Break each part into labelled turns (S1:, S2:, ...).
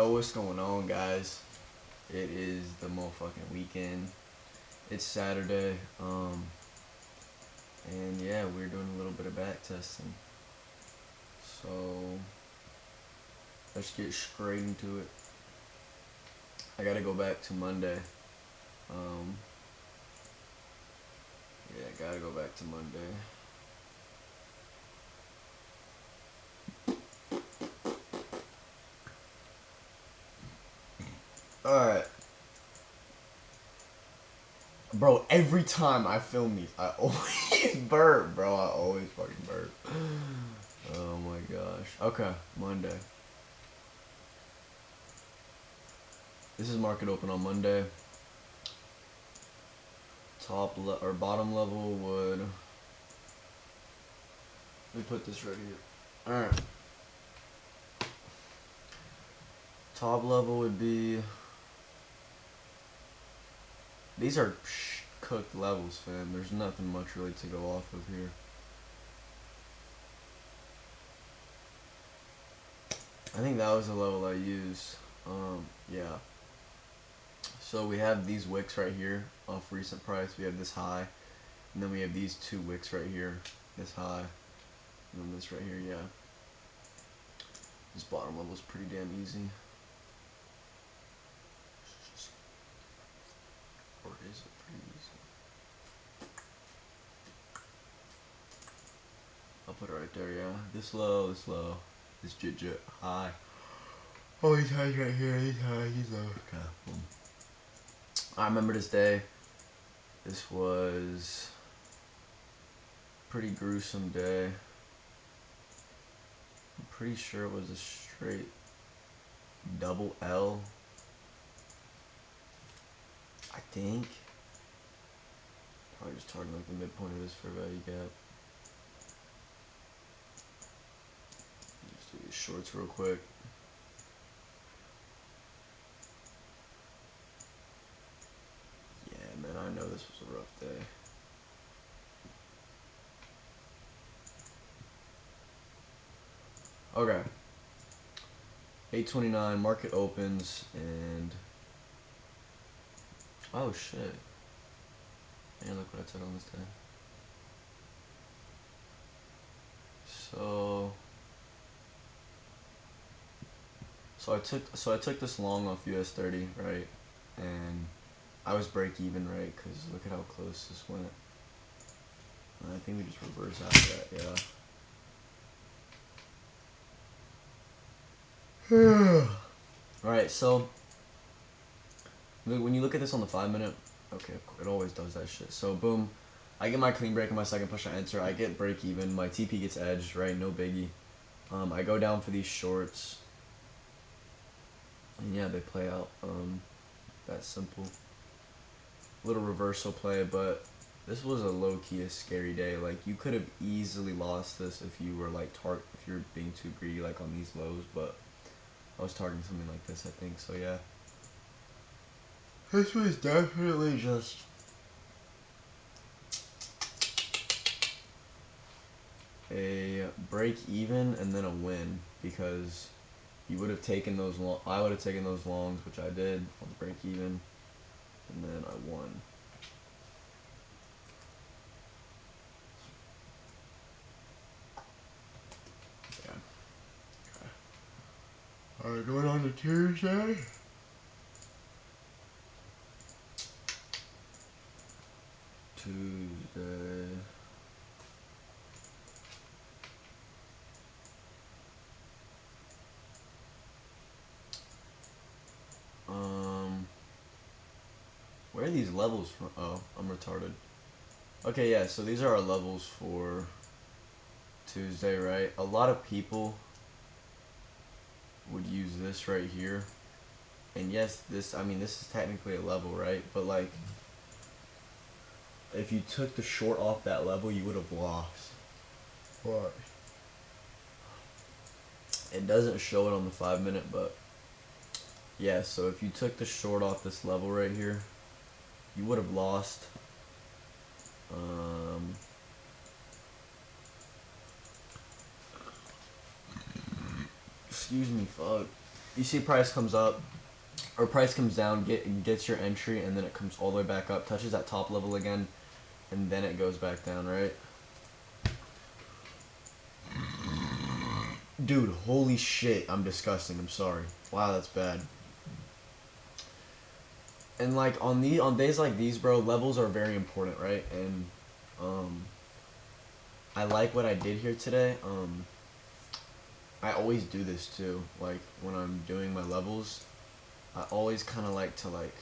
S1: Yo, what's going on, guys? It is the motherfucking weekend. It's Saturday, and yeah, we're doing a little bit of back testing. So let's get straight into it. I gotta go back to Monday. Yeah, gotta go back to Monday. Alright. Bro, every time I film these, I always burp, bro. I always fucking burp. Oh my gosh. Okay, Monday. This is market open on Monday. Or bottom level would. Let me put this right here. Alright. Top level would be. These are cooked levels, fam. There's nothing much really to go off of here. I think that was the level I used. Yeah. So we have these wicks right here off recent price. We have this high. And then we have these two wicks right here. This high. And then this right here, yeah. This bottom level is pretty damn easy. Or is it pretty easy? I'll put it right there, yeah. This low, this jit, high. Oh, these highs right here, these highs, these low. Okay, boom. I remember this day. This was a pretty gruesome day. I'm pretty sure it was a straight double L. I think. Probably just targeting like the midpoint of this fair value gap. Just do these shorts real quick. Yeah, man, I know this was a rough day. Okay. 8:29, market opens, and oh shit. Man, look what I took on this day. So I took this long off US 30, right? And I was break even, right? Cause look at how close this went. And I think we just reverse after that, yeah. Alright, so when you look at this on the 5-minute, okay, it always does that shit. So boom, I get my clean break on my second push, I enter, I get break even, my TP gets edged, right? No biggie. I go down for these shorts, and yeah, they play out. That's simple. Little reversal play, but this was a low-key, a scary day. Like, you could have easily lost this if you were like if you're being too greedy, like on these lows. But I was targeting something like this, I think. So yeah, this was definitely just a break even and then a win, because you would have taken those I would have taken those longs, which I did on the break even, and then I won. Yeah. Okay. Alright, going on to Tuesday. Where are these levels from? Oh, I'm retarded. Okay, yeah, so these are our levels for Tuesday, right? A lot of people would use this right here. And yes, this is technically a level, right? But like, if you took the short off that level, you would have lost. What? It doesn't show it on the 5-minute, but yeah, so if you took the short off this level right here, you would have lost. Excuse me, fuck. You see price comes up, or price comes down, gets your entry, and then it comes all the way back up, touches that top level again, and then it goes back down, right? Dude, holy shit, I'm disgusting, I'm sorry. Wow, that's bad. And like on days like these, bro, levels are very important, right? And I like what I did here today. I always do this too. Like when I'm doing my levels, I always kind of like to like,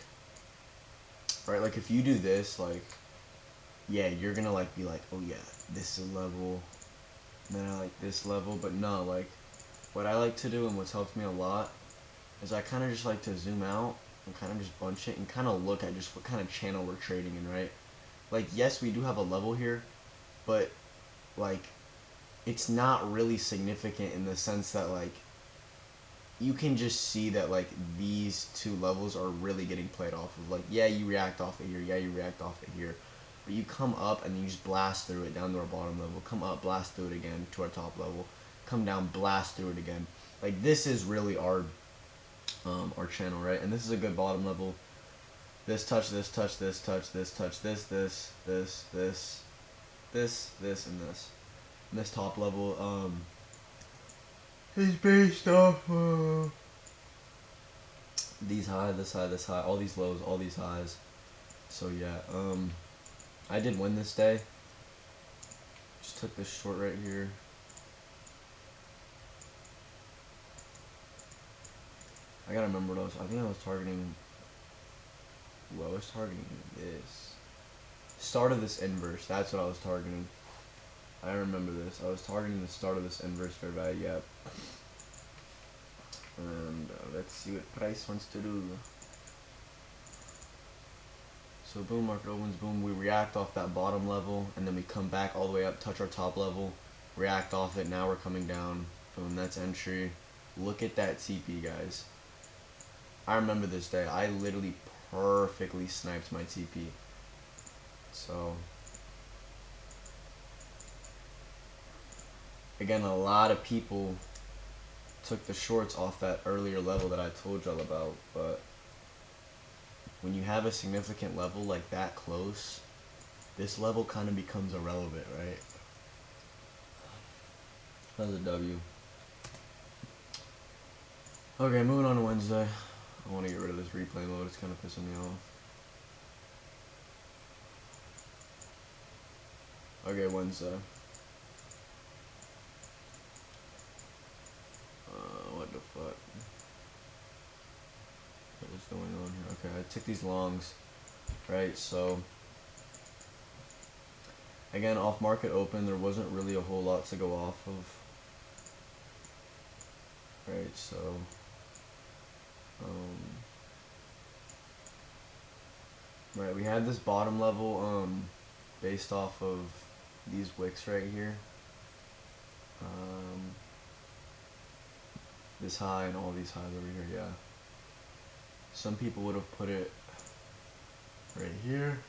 S1: right? Like if you do this, like, yeah, you're gonna like be like, oh yeah, this is a level. And then I like this level, but no, like what I like to do and what's helped me a lot is I kind of just like to zoom out and kind of just bunch it and kind of look at just what kind of channel we're trading in, right? Like yes, we do have a level here, but like it's not really significant in the sense that like you can just see that like these two levels are really getting played off of. Like yeah, you react off of here, yeah, you react off of here, but you come up and then you just blast through it down to our bottom level, come up, blast through it again to our top level, come down, blast through it again. Like this is really our channel, right? And this is a good bottom level. This touch, this touch, this touch, this touch, this, this, this, this, this, and this. And this top level is based off these high, this high, this high, all these lows, all these highs. So yeah, I did win this day. Just took this short right here. I gotta remember what I think I was targeting. Well, I was targeting this. Start of this inverse. That's what I was targeting. I remember this. I was targeting the start of this inverse fair value gap. And let's see what price wants to do. So boom, market opens, boom, we react off that bottom level, and then we come back all the way up, touch our top level, react off it, now we're coming down, boom, that's entry. Look at that TP, guys. I remember this day, I literally perfectly sniped my TP. So, again, a lot of people took the shorts off that earlier level that I told y'all about, but when you have a significant level like that close, this level kind of becomes irrelevant, right? That's a W. Okay, moving on to Wednesday. I want to get rid of this replay mode. It's kind of pissing me off. Okay, Wednesday. What the fuck? What is going on here? Okay, I took these longs, right? So, again, off market open, there wasn't really a whole lot to go off of. Right, so, right, we had this bottom level, based off of these wicks right here. This high and all these highs over here, yeah. Some people would have put it right here.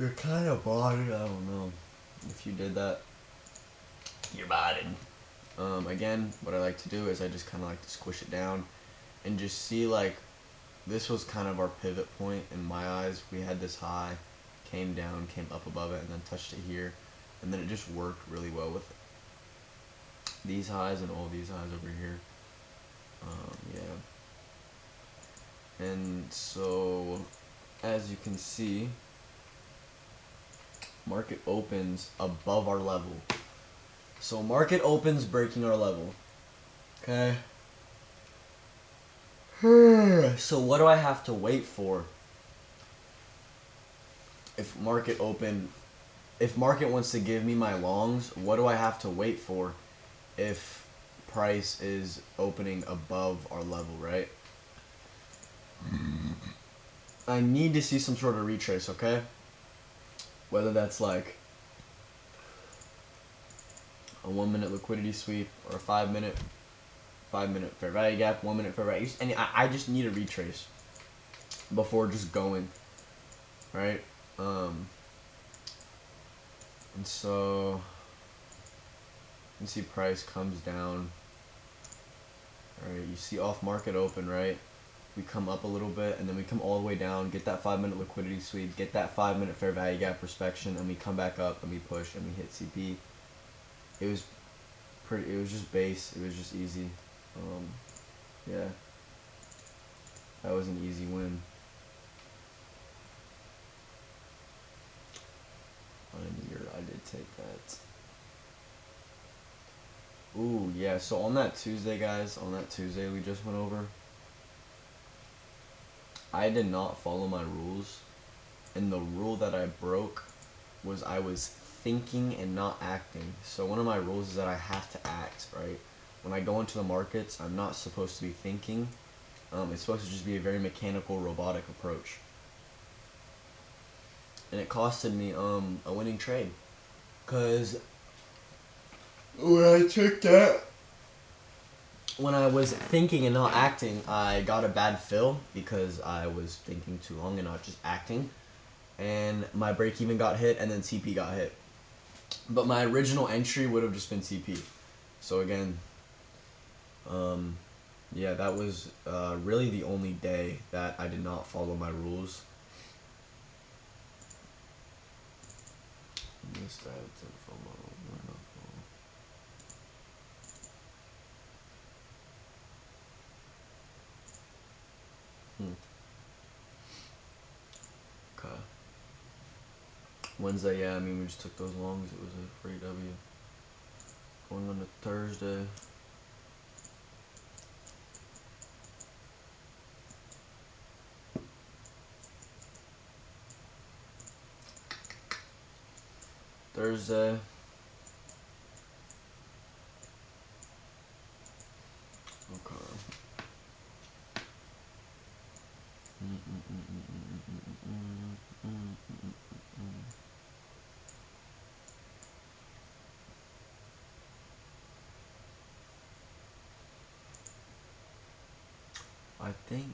S1: You're kind of botted, I don't know. If you did that, you're botted. Again, what I like to do is I just kind of like to squish it down and just see like, this was kind of our pivot point in my eyes. We had this high, came down, came up above it, and then touched it here. And then it just worked really well with these highs and all these highs over here. Yeah. And so, as you can see, market opens above our level. So market opens breaking our level. Okay. So what do I have to wait for? If market wants to give me my longs, what do I have to wait for if price is opening above our level, right? I need to see some sort of retrace, okay? Whether that's like a 1 minute liquidity sweep or a 5 minute fair value gap, 1 minute fair value, and I just need a retrace before just going, right? And so you can see price comes down, Alright, you see off market open, right? We come up a little bit and then we come all the way down, get that 5-minute liquidity sweep, get that 5-minute fair value gap inspection, and we come back up and we push and we hit CP. It was pretty, it was just base, it was just easy. Yeah. That was an easy win. I did take that. Ooh, yeah, so on that Tuesday, guys, on that Tuesday we just went over, I did not follow my rules, and the rule that I broke was I was thinking and not acting. So one of my rules is that I have to act, right? When I go into the markets, I'm not supposed to be thinking. It's supposed to just be a very mechanical, robotic approach. And it costed me a winning trade. Because when I took that, when I was thinking and not acting, I got a bad fill because I was thinking too long and not just acting. And my break even got hit and then CP got hit. But my original entry would have just been CP. So again, yeah, that was really the only day that I did not follow my rules. Okay. Wednesday, yeah, I mean, we just took those longs. It was a free W. Going on to Thursday. Thursday. Okay. I think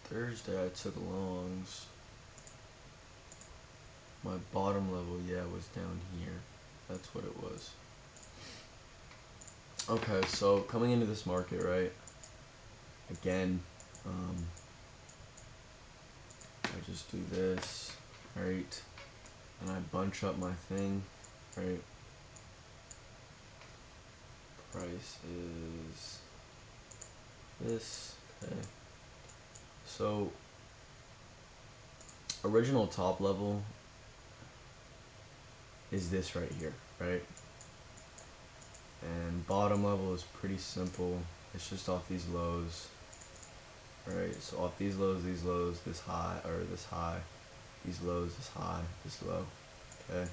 S1: Thursday I took longs. My bottom level, yeah, was down here. That's what it was. Okay, so coming into this market, right? Again, I just do this, right? And I bunch up my thing, right? Price is this, okay. So, original top level is this right here, right? And bottom level is pretty simple. It's just off these lows, right? So off these lows, this high, or this high, these lows, this high, this low, okay?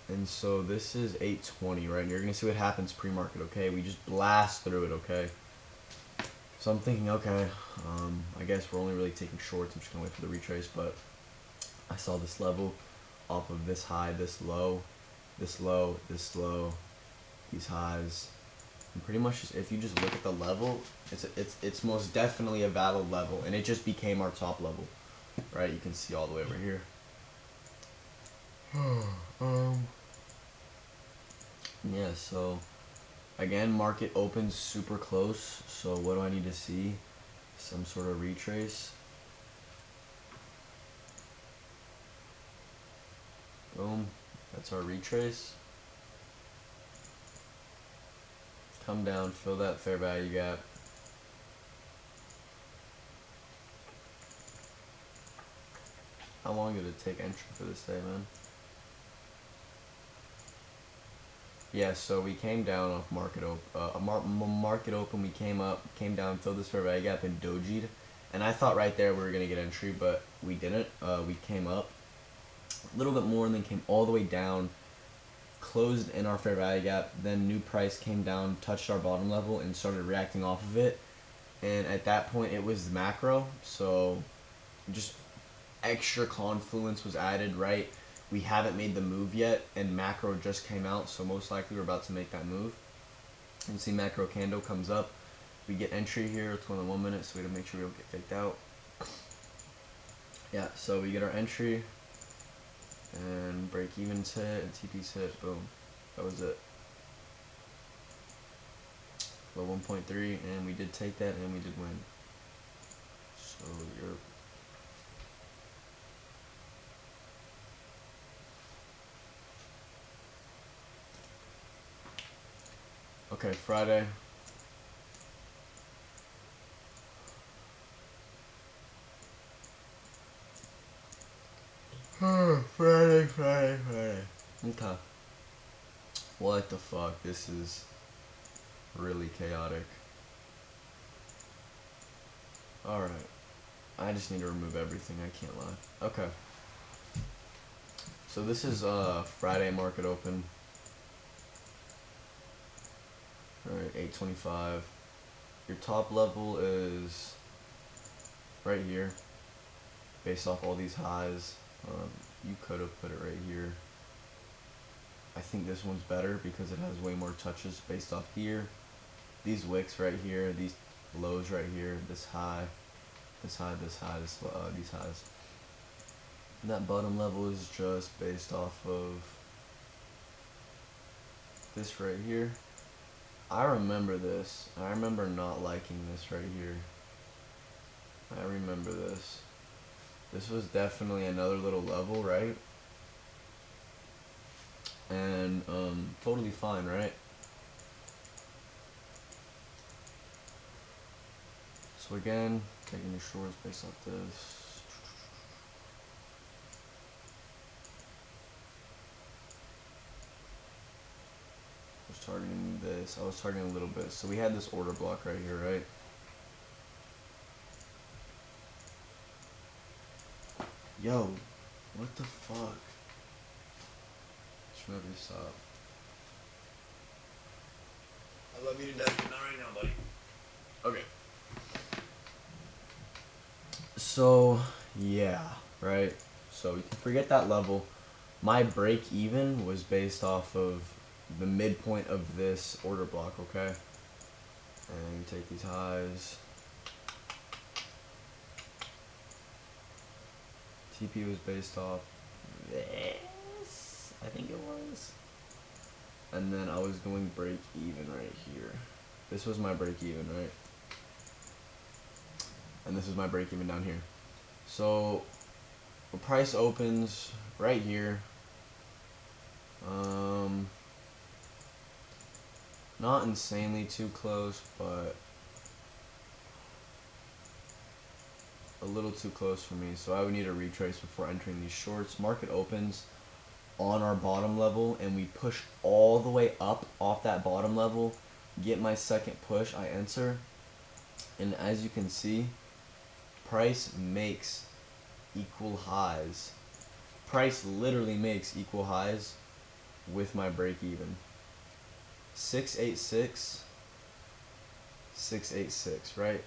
S1: And so this is 820, right? And you're gonna see what happens pre-market, okay? We just blast through it, okay? So I'm thinking, okay, I guess we're only really taking shorts. I'm just gonna wait for the retrace, but I saw this level off of this high, this low, this low, this low, these highs. And pretty much just, if you just look at the level, it's most definitely a valid level, and it just became our top level, right? You can see all the way over here. Yeah, so again, market opens super close. So what do I need to see? Some sort of retrace. Boom. That's our retrace. Come down, fill that fair value gap. How long did it take entry for this day, man? Yeah, so we came down off market market open. We came up, came down, filled this fair value gap, and dojied. And I thought right there we were gonna get entry, but we didn't. We came up a little bit more and then came all the way down, closed in our fair value gap. Then new price came down, touched our bottom level, and started reacting off of it. And at that point, it was macro, so just extra confluence was added, right? We haven't made the move yet, and macro just came out, so most likely we're about to make that move. You see macro candle comes up. We get entry here, it's only 1 minute, so we gotta make sure we don't get faked out. Yeah, so we get our entry, and break even's hit, and TP's hit, boom. That was it. Low 1.3, and we did take that, and we did win. So you're okay. Friday. Friday. Okay. What the fuck? This is really chaotic. Alright. I just need to remove everything, I can't lie. Okay. So this is Friday market open. Alright, 825. Your top level is right here. Based off all these highs. You could have put it right here. I think this one's better because it has way more touches based off here. These wicks right here, these lows right here, this high, this high, this high, these highs. And that bottom level is just based off of this right here. I remember this. I remember not liking this right here. I remember this. This was definitely another little level, right? And totally fine, right? So again, taking your shorts based off this. I was targeting this. I was targeting a little bit. So we had this order block right here, right? Yo, what the fuck? Just remember to stop. I love you to death, but not right now, buddy. Okay. So, yeah, right? So you can forget that level. My break even was based off of the midpoint of this order block, okay? And you take these highs. TP was based off this, I think it was. And then I was going break even right here. This was my break even, right? And this is my break even down here. So the price opens right here. Not insanely too close, but a little too close for me. So I would need a retrace before entering these shorts. Market opens on our bottom level and we push all the way up off that bottom level, get my second push, I enter, and as you can see, price makes equal highs. Price literally makes equal highs with my break even. 686, 686, right?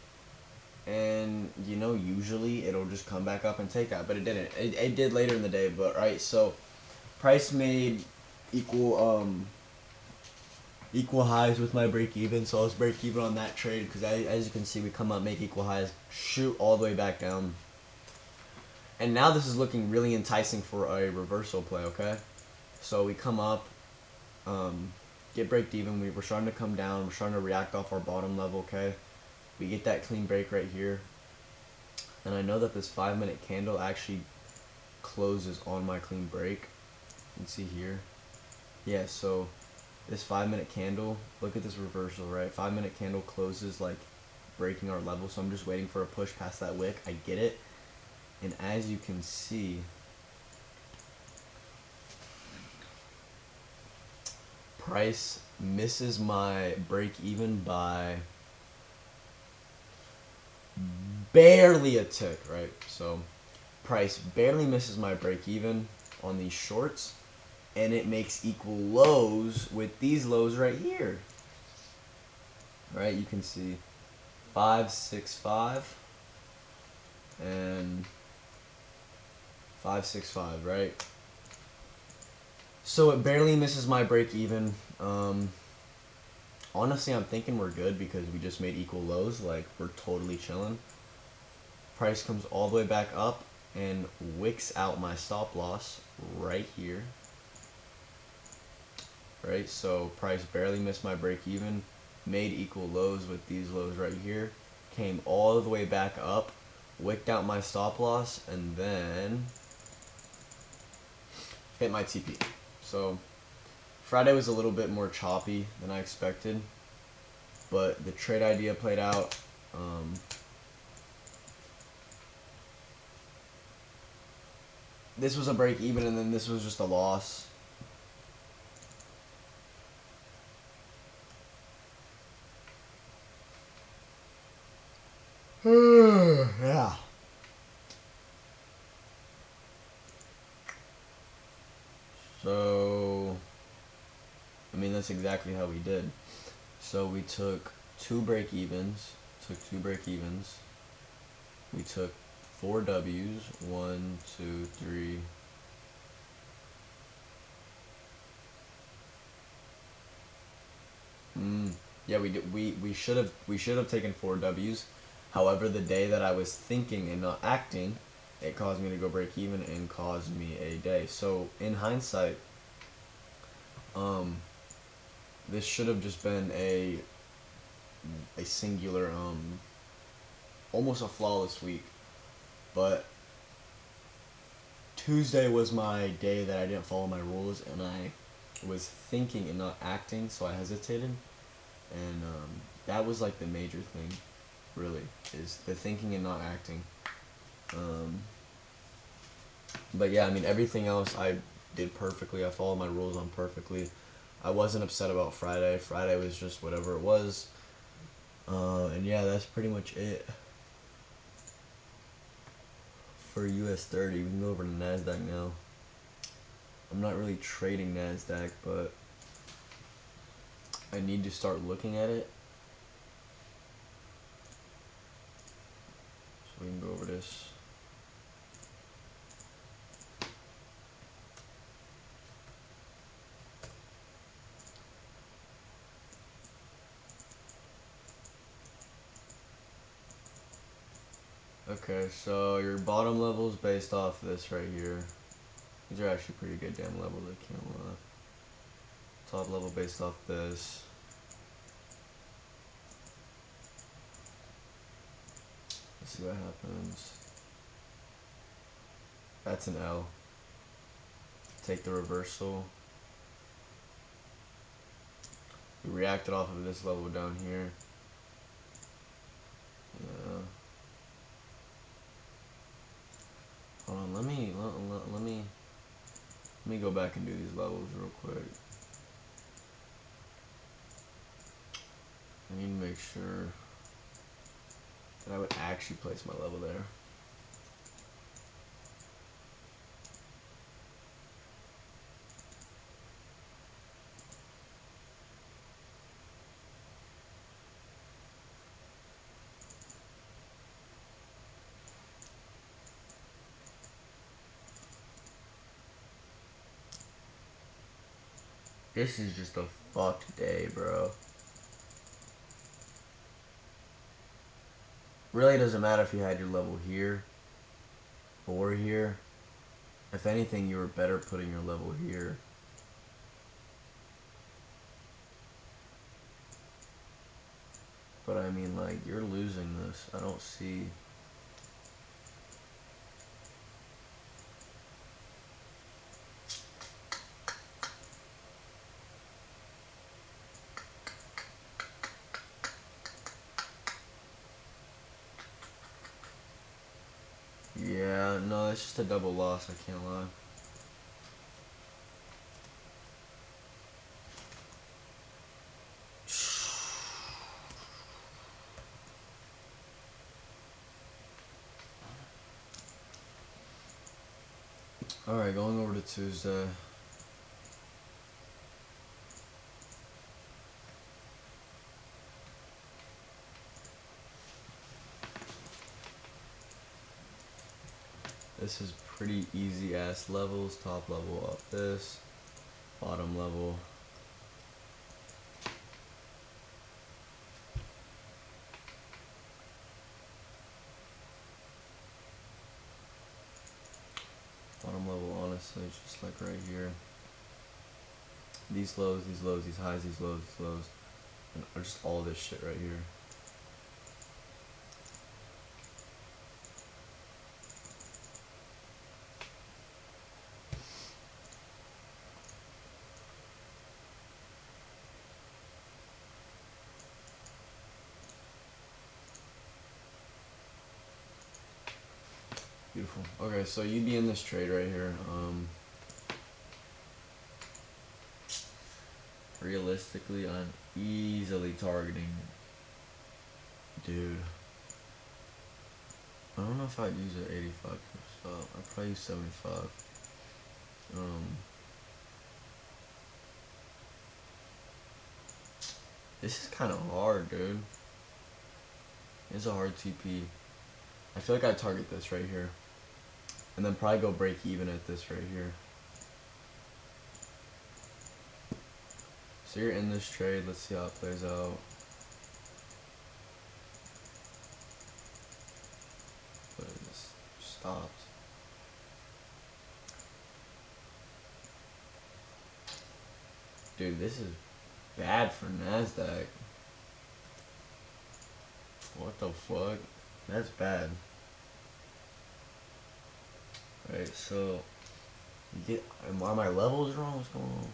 S1: And you know, usually it'll just come back up and take that, but it didn't. It did later in the day, but right. So price made equal equal highs with my break even, so I was break even on that trade because as you can see, we come up, make equal highs, shoot all the way back down, and now this is looking really enticing for a reversal play. Okay, so we come up, get break even, we're starting to come down, we're starting to react off our bottom level. Okay, we get that clean break right here, and I know that this 5-minute candle actually closes on my clean break. You can see here, yeah, so this 5-minute candle, look at this reversal, right? 5-minute candle closes like breaking our level, so I'm just waiting for a push past that wick. I get it, and as you can see, price misses my break even by barely a tick, right? So price barely misses my break even on these shorts, and it makes equal lows with these lows right here. Right, you can see 565 and 565, right? So it barely misses my break even. Honestly, I'm thinking we're good because we just made equal lows. Like, we're totally chilling. Price comes all the way back up and wicks out my stop loss right here. right? So price barely missed my break even, made equal lows with these lows right here, came all the way back up, wicked out my stop loss, and then hit my TP. So Friday was a little bit more choppy than I expected, but the trade idea played out. This was a break even, and then this was just a loss. Yeah. So, I mean, that's exactly how we did. So we took two break evens, we took 4 W's, 1, 2, 3. Yeah, we did. We should have taken 4 W's. However, the day that I was thinking and not acting, it caused me to go break even and caused me a day. So in hindsight, this should have just been a singular, almost a flawless week. But Tuesday was my day that I didn't follow my rules, and I was thinking and not acting, so I hesitated. And that was like the major thing, really, is the thinking and not acting. But yeah, I mean, everything else I did perfectly. I followed my rules on perfectly. I wasn't upset about Friday. Friday was just whatever it was. And yeah, that's pretty much it for US 30. We can go over to NASDAQ now. I'm not really trading NASDAQ, but I need to start looking at it. So we can go over this. Okay, so your bottom levels based off this right here. These are actually pretty good damn levels, I can't lie. Top level based off this. Let's see what happens. That's an L. Take the reversal. We reacted off of this level down here. Yeah. Hold on, let me go back and do these levels real quick. I need to make sure that I would actually place my level there. This is just a fucked day, bro. Really doesn't matter if you had your level here or here. If anything, you were better putting your level here. But I mean, like, you're losing this. I don't see. Yeah, no, it's just a double loss, I can't lie. Alright, going over to Tuesday. This is pretty easy ass levels. Top level off this. Bottom level. Bottom level, honestly, just like right here. these lows, these lows, these highs, these lows, these lows, and just all this shit right here. Beautiful. Okay, so you'd be in this trade right here. Realistically, I'm easily targeting. Dude. I don't know if I'd use an 85 stop. I'd probably use 75. This is kind of hard, dude. It's a hard TP. I feel like I'd target this right here. And then probably go break even at this right here. So you're in this trade. Let's see how it plays out. But it just stopped. Dude, this is bad for NASDAQ. What the fuck? That's bad. Right, so you get, are my levels wrong? What's going on?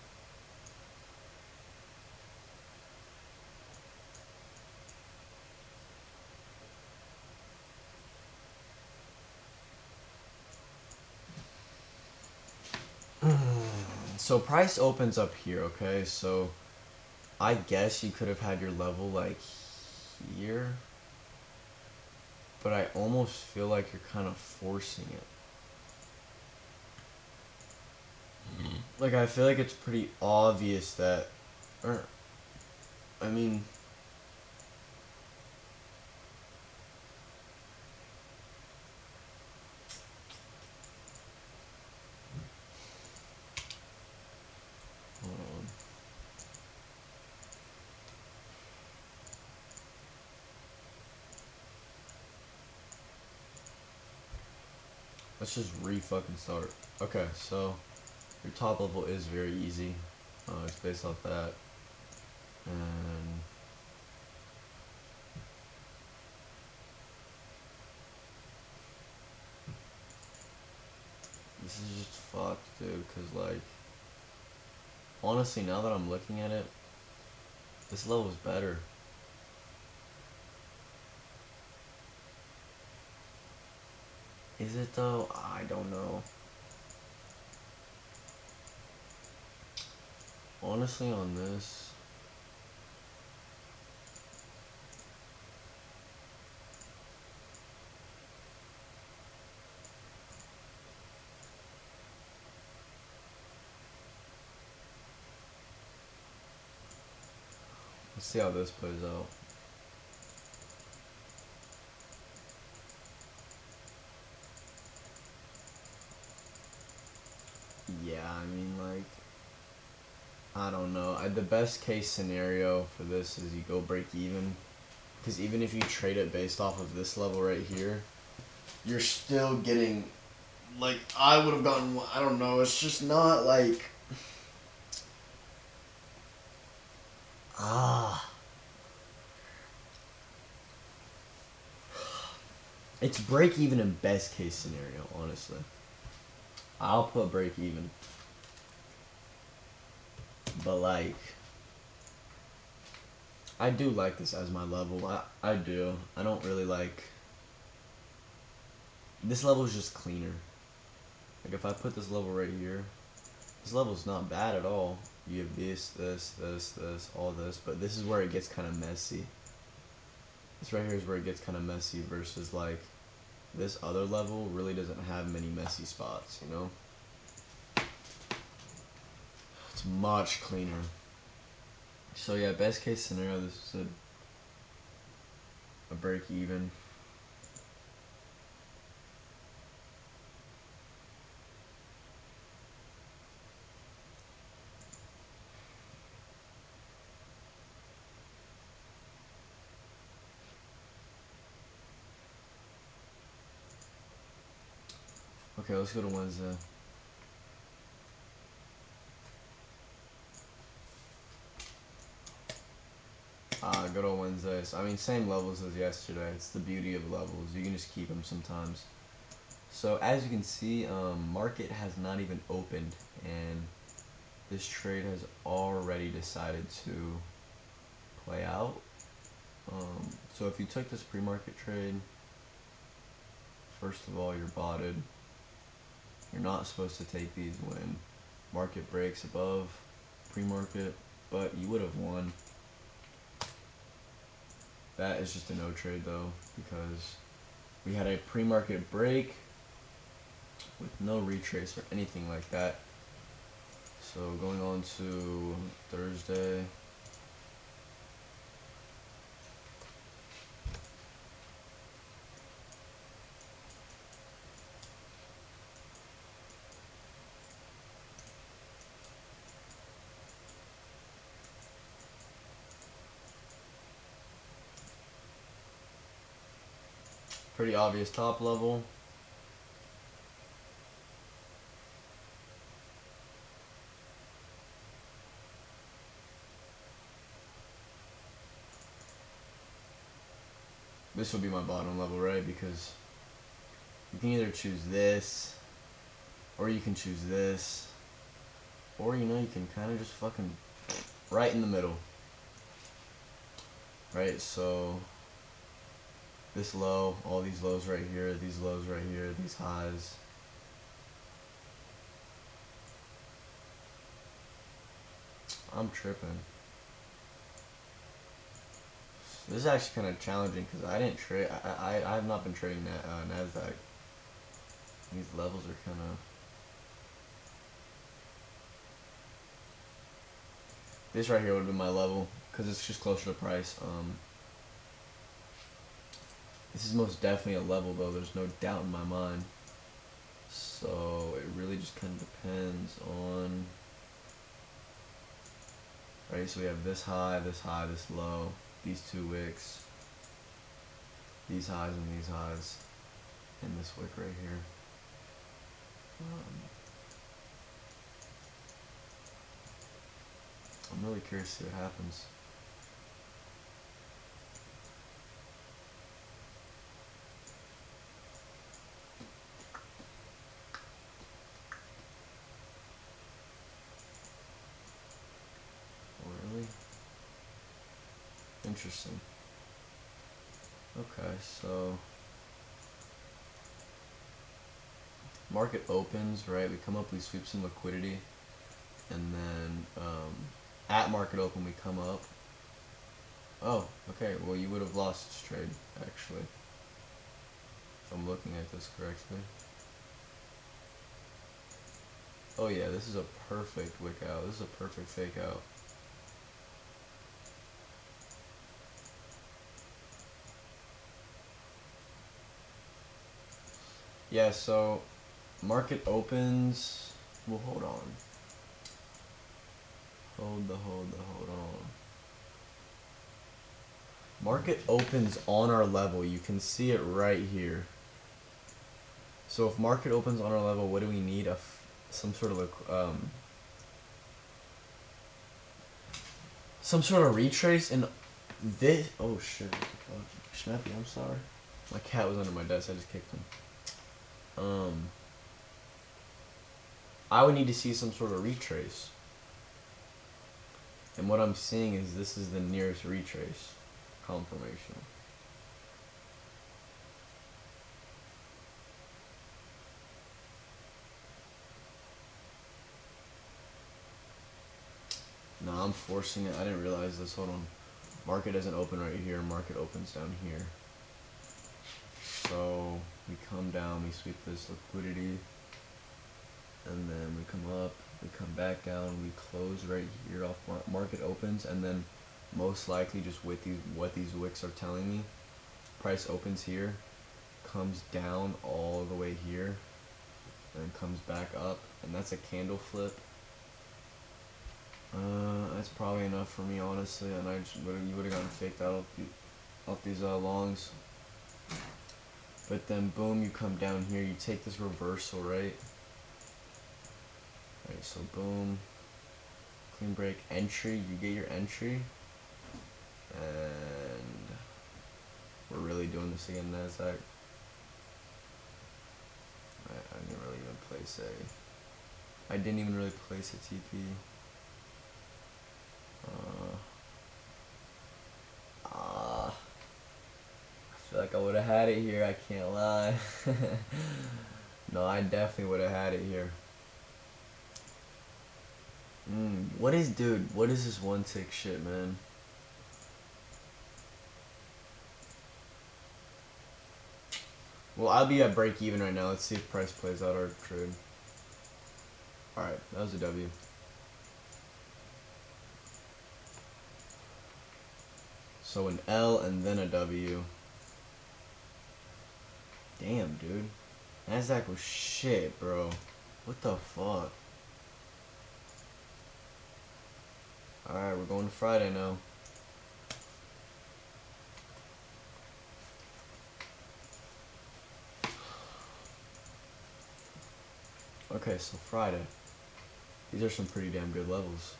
S1: So price opens up here, okay? So I guess you could have had your level like here, but I almost feel like you're kind of forcing it. Like I feel like it's pretty obvious that, or I mean, hold on. Let's just re-fucking start. Okay, so your top level is very easy. It's based off that. And this is just fucked, dude, because, like, honestly, now that I'm looking at it, this level's better. Is it, though? I don't know. Honestly, on this, let's see how this plays out. Yeah, I mean, like, I don't know. The best case scenario for this is you go break even. Because even if you trade it based off of this level right here, you're still getting, like, I would have gotten, I don't know, it's just not like, it's break even in best case scenario, honestly. I'll put break even. But, like, I do like this as my level. I do. I don't really like, this level is just cleaner. Like, if I put this level right here, this level's not bad at all. You have this, all this, but this is where it gets kind of messy. This right here is where it gets kind of messy versus, like, this other level really doesn't have many messy spots, you know? It's much cleaner. So yeah, best case scenario, this is a break even. Okay, let's go to Wednesday. Good old Wednesdays. I mean, same levels as yesterday. It's the beauty of levels. You can just keep them sometimes. So as you can see, market has not even opened, and this trade has already decided to play out. So if you took this pre-market trade, first of all, you're botted. You're not supposed to take these when market breaks above pre-market, but you would have won. That is just a no trade though, because we had a pre-market break with no retrace or anything like that. So going on to Thursday. Pretty obvious top level. This will be my bottom level, right? Because you can either choose this, or you can choose this, or you know, you can kind of just fucking right in the middle. Right, so this low, all these lows right here, these lows right here, these highs. I'm tripping. This is actually kind of challenging because I didn't trade. I have not been trading Nasdaq. These levels are kind of. This right here would have been my level because it's just closer to price. This is most definitely a level though. There's no doubt in my mind. So it really just kind of depends on. Right, so we have this high, this low, these two wicks, these highs and these highs, and this wick right here. I'm really curious to see what happens. Oh, really? Interesting. Okay, so market opens, right? We come up, we sweep some liquidity, and then at market open we come up. Oh, okay. Well, you would have lost this trade actually, if I'm looking at this correctly. Oh yeah, this is a perfect wick out. This is a perfect fake out. Yeah, so market opens. Well, hold on. Hold on. Market opens on our level. You can see it right here. So if market opens on our level, what do we need? Some sort of retrace and this. Oh shit! Schnappy, I'm sorry. My cat was under my desk. I just kicked him. I would need to see some sort of retrace. And what I'm seeing is this is the nearest retrace confirmation. No, I'm forcing it. I didn't realize this. Hold on. Market doesn't open right here. Market opens down here. So we come down, we sweep this liquidity, and then we come up, we come back down, we close right here off market opens, and then most likely just with what these wicks are telling me, price opens here, comes down all the way here, and comes back up, and that's a candle flip. That's probably enough for me, honestly, and you would have gotten faked out off these longs. But then boom, you come down here, you take this reversal, right? Right, so boom, clean break, entry, you get your entry, And we're really doing this again, NASDAQ. I didn't really even place a... I didn't even really place a TP. I feel like I would have had it here, I can't lie. No, I definitely would have had it here. What is, dude, what is this one tick shit, man? Well, I'll be at break even right now. Let's see if price plays out our trade. Alright, that was a W. So an L and then a W. Damn, dude. NASDAQ was shit, bro. What the fuck? Alright, we're going to Friday now. Okay, so Friday. These are some pretty damn good levels.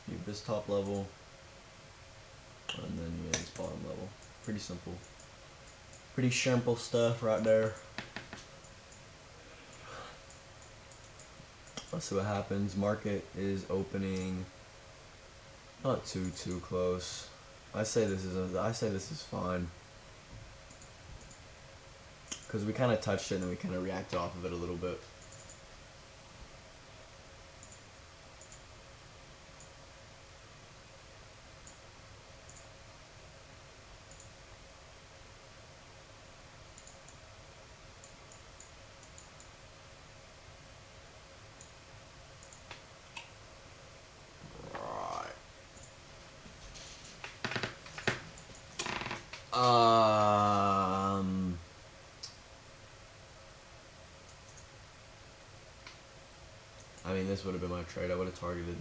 S1: You have this top level, and then you have this bottom level. Pretty simple. Pretty simple stuff right there. Let's see what happens. Market is opening not too close. I say this is fine. Because we kind of touched it and then we kind of reacted off of it a little bit. I mean, this would have been my trade. I would have targeted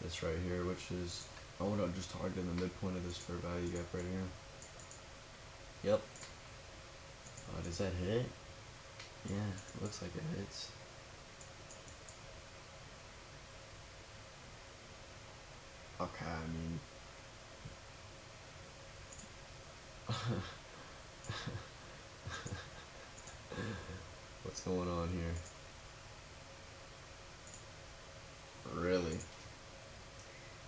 S1: this right here, which is, I would have just targeted the midpoint of this fair value gap right here. Yep. Does that hit? Yeah, it looks like it hits. Okay, I mean... What's going on here? Really?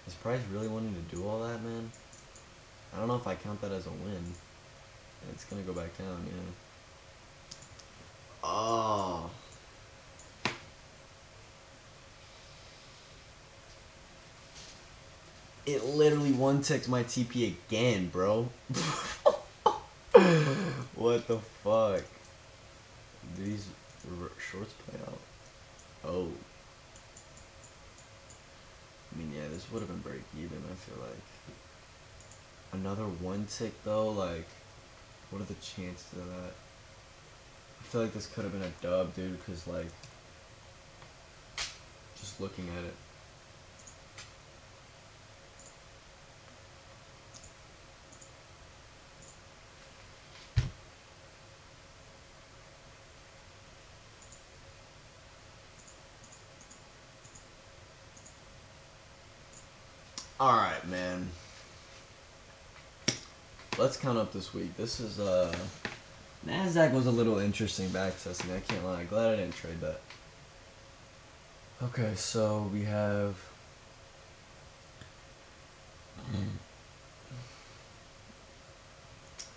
S1: Is Price really wanting to do all that, man? I don't know if I count that as a win. It's gonna go back down, yeah. Oh. It literally one-ticked my TP again, bro. What the fuck? Do these shorts play out? Oh. I mean, yeah, this would have been break even, I feel like. Another one tick, though, like, what are the chances of that? I feel like this could have been a dub, dude, because, like, just looking at it. Alright, man. Let's count up this week. This is, NASDAQ was a little interesting backtesting, I can't lie. Glad I didn't trade that. Okay, so we have...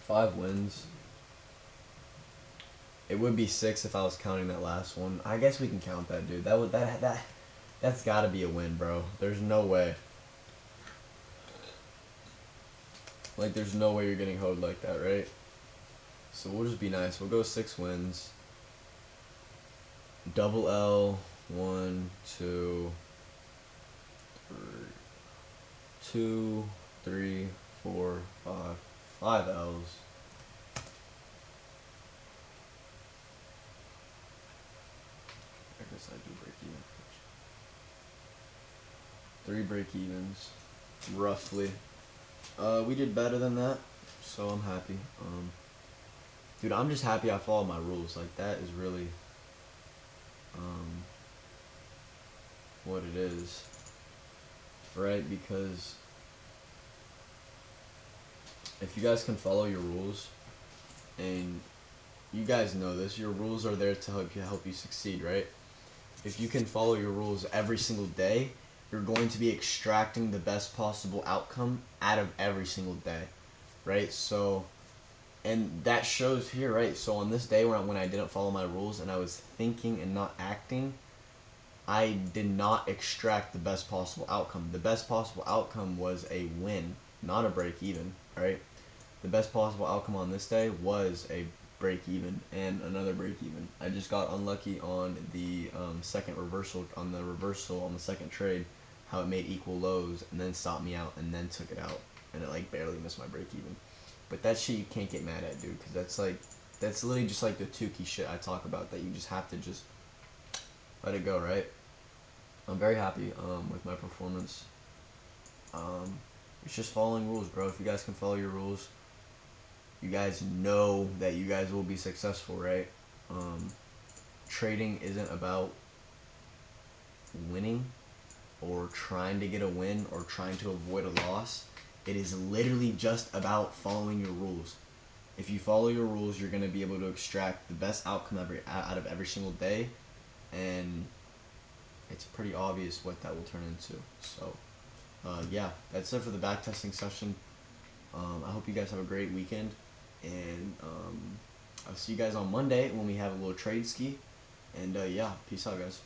S1: 5 wins. It would be 6 if I was counting that last one. I guess we can count that, dude. That's gotta be a win, bro. There's no way. Like, there's no way you're getting hoed like that, right? So we'll just be nice. We'll go 6 wins. Double L. 1, 2, 2, 3, 4, 5. 5 L's. I guess I do break even. 3 break evens, roughly. We did better than that, so I'm happy. Dude, I'm just happy I followed my rules. Like, that is really what it is. right? Because if you guys can follow your rules, and you guys know this, your rules are there to help you succeed, right? If you can follow your rules every single day, you're going to be extracting the best possible outcome out of every single day, right? So, and that shows here, right? So on this day when I didn't follow my rules and I was thinking and not acting, I did not extract the best possible outcome. The best possible outcome was a win, not a break even, right? The best possible outcome on this day was a break even and another break even. I just got unlucky on the second reversal, on the second trade, how it made equal lows and then stopped me out and then took it out, and it like barely missed my break even. But that shit you can't get mad at, dude, because that's literally just like the Tukey shit I talk about, that you just have to just let it go, right? I'm very happy with my performance. It's just following rules, bro. If you guys can follow your rules, you guys know that you guys will be successful, right? Um, Trading isn't about winning or trying to get a win or trying to avoid a loss. It is literally just about following your rules. If you follow your rules, you're going to be able to extract the best outcome out of every single day, and it's pretty obvious what that will turn into. So, yeah, that's it for the backtesting session. I hope you guys have a great weekend, and I'll see you guys on Monday when we have a little trade ski. And yeah, peace out, guys.